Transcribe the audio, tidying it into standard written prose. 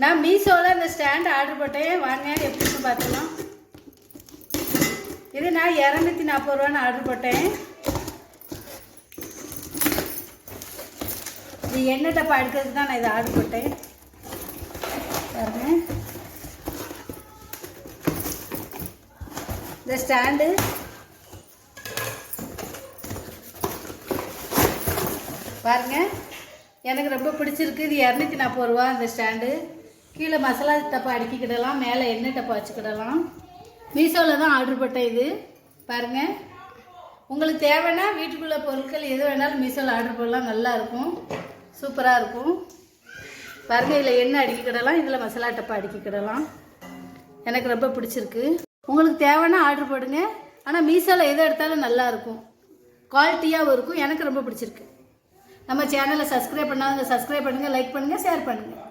நான் மீஷோவில் இந்த ஸ்டாண்ட் ஆர்டர் போட்டேன். வாங்க எப்படின்னு பார்த்துக்கலாம். இது நான் 240 ரூபான்னு ஆர்டர் போட்டேன். இது எண்ணெய் டப்பா எடுக்கிறதுக்கு தான் நான் இதை ஆர்டர் போட்டேன். பாருங்க, இந்த ஸ்டாண்டு பாருங்க, எனக்கு ரொம்ப பிடிச்சிருக்கு. இது 240 ரூபா இந்த ஸ்டாண்டு. கீழே மசாலா டப்பா அடுக்கிக்கிடலாம், மேலே எண்ணெய் டப்பா வச்சுக்கிடலாம். மீஷோவில் தான் ஆர்டர் போட்டேன். இது பாருங்கள், உங்களுக்கு தேவைன்னா வீட்டுக்குள்ளே பொருட்கள் எது வேணாலும் மீஷோவில் ஆர்டர் போடலாம். நல்லாயிருக்கும், சூப்பராக இருக்கும். பாருங்கள், இதில் எண்ணெய் அடுக்கிக்கிடலாம், இதில் மசாலா டப்பா அடுக்கிக்கிடலாம். எனக்கு ரொம்ப பிடிச்சிருக்கு. உங்களுக்கு தேவைன்னா ஆர்டர் போடுங்க. ஆனால் மீஷோவில் எது எடுத்தாலும் நல்லாயிருக்கும், குவாலிட்டியாகவும் இருக்கும். எனக்கு ரொம்ப பிடிச்சிருக்கு. நம்ம சேனலை சப்ஸ்கிரைப் பண்ணாங்க, சப்ஸ்கிரைப் பண்ணுங்கள், லைக் பண்ணுங்கள், ஷேர் பண்ணுங்கள்.